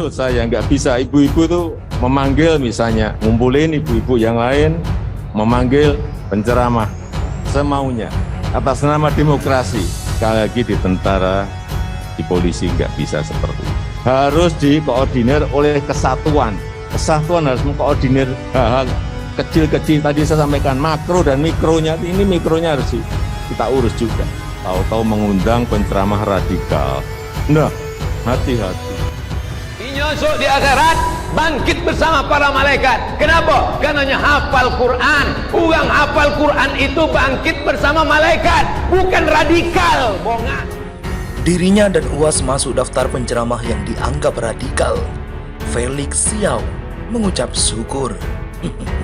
menurut saya nggak bisa. Ibu-ibu tuh memanggil, misalnya ngumpulin ibu-ibu yang lain, memanggil penceramah semaunya atas nama demokrasi. Sekali lagi di tentara, di polisi nggak bisa seperti itu. Harus dikoordinir oleh kesatuan. Kesatuan harus mengkoordinir hal-hal kecil-kecil. Tadi saya sampaikan makro dan mikronya. Ini mikronya harus kita urus juga. Tahu-tahu mengundang penceramah radikal. Nah, hati-hati. Nyosok di akhirat bangkit bersama para malaikat. Kenapa? Karena hafal Quran. Orang hafal Quran itu bangkit bersama malaikat, bukan radikal. Bongan. Dirinya dan UAS masuk daftar penceramah yang dianggap radikal. Felix Xiao mengucap syukur.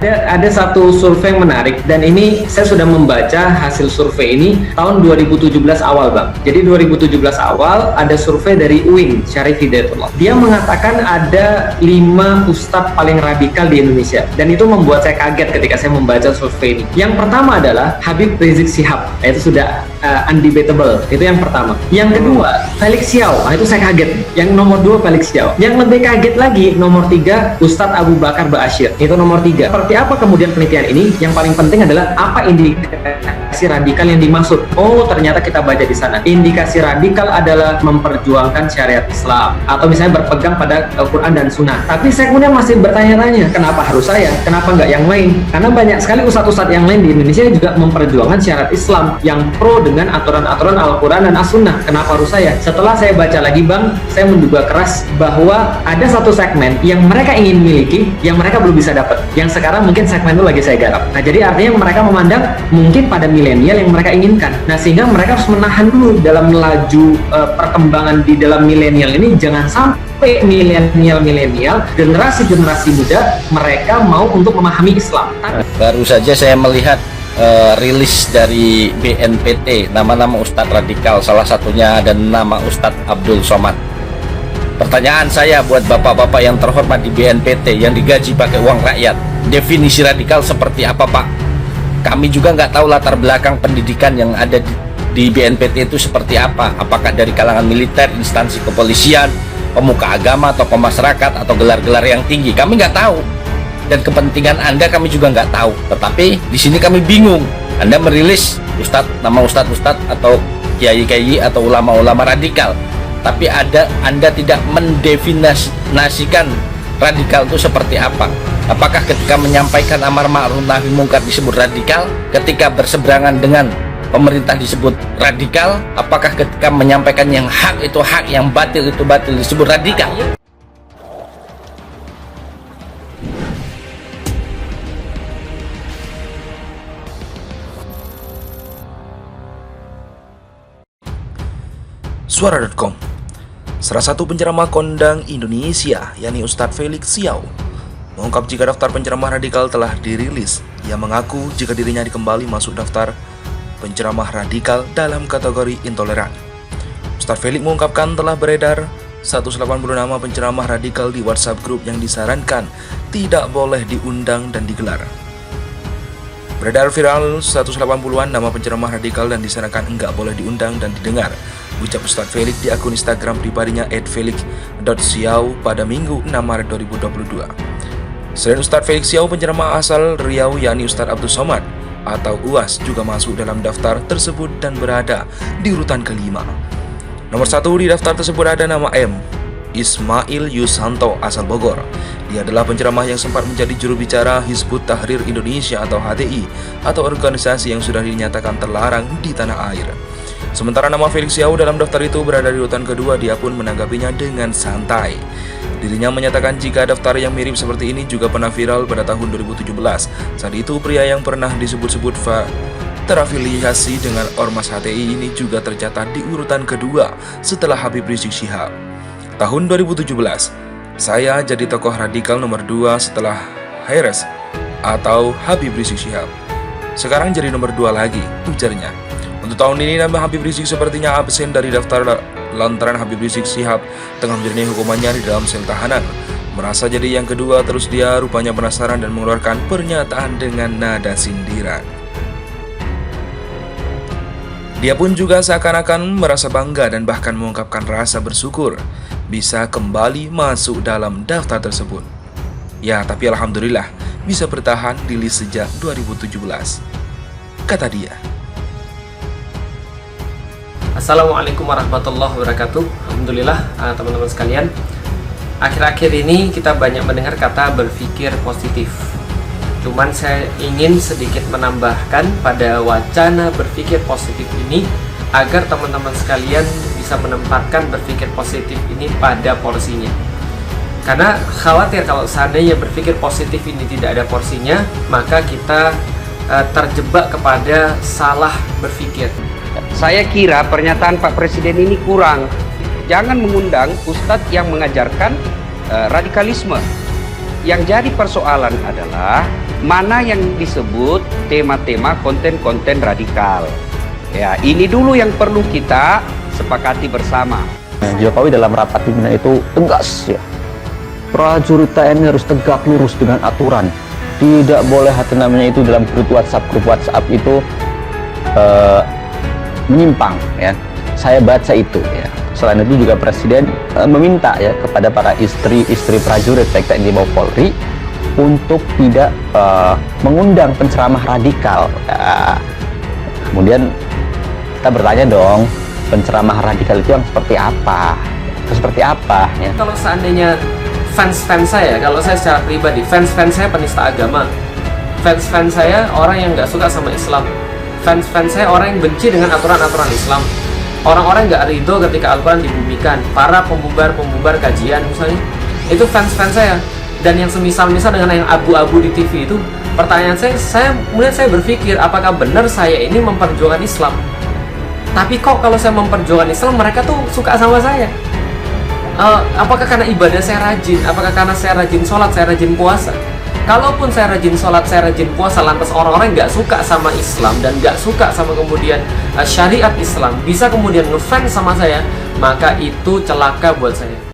Ada satu survei yang menarik, dan ini saya sudah membaca hasil survei ini tahun 2017 awal, Bang. Jadi 2017 awal ada survei dari UIN, Syarif Hidayatullah. Dia mengatakan ada 5 ustadz paling radikal di Indonesia, dan itu membuat saya kaget ketika saya membaca survei ini. Yang pertama adalah Habib Rizik Syihab, itu sudah undebatable, itu yang pertama. Yang kedua, Felix Xiao, itu saya kaget. Yang nomor 2 Felix Xiao. Yang lebih kaget lagi, nomor 3 Ustadz Abu Bakar Ba'asyir, itu nomor 3. Seperti apa kemudian penelitian ini? Yang paling penting adalah apa indikasi radikal yang dimaksud. Oh, ternyata kita baca di sana. Indikasi radikal adalah memperjuangkan syariat Islam atau misalnya berpegang pada Al-Quran dan Sunnah. Tapi saya kemudian masih bertanya-tanya, kenapa harus saya? Kenapa nggak yang lain? Karena banyak sekali ustadz-ustadz yang lain di Indonesia juga memperjuangkan syariat Islam yang pro dengan aturan-aturan Al-Quran dan As-Sunnah. Kenapa harus saya? Setelah saya baca lagi, Bang, saya menduga keras bahwa ada satu segmen yang mereka ingin miliki, yang mereka belum bisa dapat. Yang sekarang mungkin segmen itu lagi saya garap. Nah, jadi artinya mereka memandang mungkin pada milenial yang mereka inginkan. Nah, sehingga mereka harus menahan dulu dalam melaju perkembangan di dalam milenial ini. Jangan sampai milenial, generasi muda, mereka mau untuk memahami Islam. Baru saja saya melihat rilis dari BNPT nama-nama Ustadz radikal, salah satunya ada nama Ustadz Abdul Somad. Pertanyaan saya buat bapak-bapak yang terhormat di BNPT yang digaji pakai uang rakyat, definisi radikal seperti apa, Pak? Kami juga nggak tahu latar belakang pendidikan yang ada di BNPT itu seperti apa. Apakah dari kalangan militer, instansi kepolisian, pemuka agama, tokoh masyarakat, atau gelar-gelar yang tinggi? Kami nggak tahu. Dan kepentingan Anda kami juga nggak tahu. Tetapi di sini kami bingung. Anda merilis nama ustadz atau kiai-kiai atau ulama-ulama radikal. Tapi Anda tidak mendefinisikan radikal itu seperti apa. Apakah ketika menyampaikan amar ma'ruf nahi mungkar disebut radikal? Ketika berseberangan dengan pemerintah disebut radikal? Apakah ketika menyampaikan yang hak itu hak, yang batil itu batil disebut radikal? Suara.com. Salah satu penceramah kondang Indonesia, yakni Ustadz Felix Xiao, mengungkap jika daftar penceramah radikal telah dirilis. Ia mengaku jika dirinya kembali masuk daftar penceramah radikal dalam kategori intoleran. Ustadz Felix mengungkapkan telah beredar 180 nama penceramah radikal di WhatsApp grup yang disarankan tidak boleh diundang dan digelar. Beredar viral 180-an nama penceramah radikal dan disarankan enggak boleh diundang dan didengar, ucap Ustadz Felix di akun Instagram pribadinya @felix.xiao pada Minggu 6 Maret 2022. Selain Ustadz Felix Xiao, penceramah asal Riau yakni Ustadz Abdul Somad atau UAS juga masuk dalam daftar tersebut dan berada di urutan kelima. Nomor 1 di daftar tersebut ada nama M. Ismail Yusanto asal Bogor. Dia adalah penceramah yang sempat menjadi juru bicara Hizbut Tahrir Indonesia atau HTI, atau organisasi yang sudah dinyatakan terlarang di tanah air. Sementara nama Felix Xiao dalam daftar itu berada di urutan kedua. Dia pun menanggapinya dengan santai. Dirinya menyatakan jika daftar yang mirip seperti ini juga pernah viral pada tahun 2017. Saat itu pria yang pernah disebut-sebut terafiliasi dengan Ormas HTI ini juga tercatat di urutan kedua setelah Habib Rizik Syihab. Tahun 2017, saya jadi tokoh radikal nomor 2 setelah Haires atau Habib Rizik Syihab. Sekarang jadi nomor 2 lagi, ujarnya. Untuk tahun ini nama Habib Rizik sepertinya absen dari daftar lantaran Habib Rizik Syihab tengah menjalani hukumannya di dalam sel tahanan. Merasa jadi yang kedua, terus dia rupanya penasaran dan mengeluarkan pernyataan dengan nada sindiran. Dia pun juga seakan-akan merasa bangga dan bahkan mengungkapkan rasa bersyukur bisa kembali masuk dalam daftar tersebut. Ya, tapi alhamdulillah bisa bertahan di list sejak 2017. Kata dia. Assalamualaikum warahmatullahi wabarakatuh. Alhamdulillah teman-teman sekalian, akhir-akhir ini kita banyak mendengar kata berpikir positif. Cuman saya ingin sedikit menambahkan pada wacana berpikir positif ini agar teman-teman sekalian bisa menempatkan berpikir positif ini pada porsinya. Karena khawatir kalau seandainya berpikir positif ini tidak ada porsinya, maka kita terjebak kepada salah berpikir. Saya kira pernyataan Pak Presiden ini kurang. Jangan mengundang ustadz yang mengajarkan radikalisme. Yang jadi persoalan adalah mana yang disebut tema-tema konten-konten radikal. Ya, ini dulu yang perlu kita sepakati bersama. Jokowi dalam rapat pimpinan itu tegas ya. Prajurit TNI harus tegak lurus dengan aturan. Tidak boleh namanya itu dalam grup WhatsApp itu menyimpang ya. Saya baca itu ya. Selain itu juga Presiden meminta ya kepada para istri prajurit baik TNI maupun Polri untuk tidak mengundang penceramah radikal. Ya. Kemudian kita bertanya dong, penceramah radikal itu yang seperti apa? Seperti apa ya? Kalau seandainya fans saya, kalau saya secara pribadi, fans saya penista agama, fans saya orang yang nggak suka sama Islam, fans saya orang yang benci dengan aturan-aturan Islam, orang-orang nggak ridho ketika Al-Quran dibumikan, para pembubar kajian misalnya, itu fans saya. Dan yang semisal dengan yang abu-abu di TV itu, pertanyaan kemudian saya berpikir, apakah benar saya ini memperjuangkan Islam? Tapi kok kalau saya memperjuangkan Islam, mereka tuh suka sama saya? Apakah karena ibadah saya rajin? Apakah karena saya rajin sholat, saya rajin puasa? Kalaupun saya rajin sholat, saya rajin puasa, lantas orang-orang nggak suka sama Islam dan nggak suka sama kemudian syariat Islam, bisa kemudian ngefans sama saya, maka itu celaka buat saya.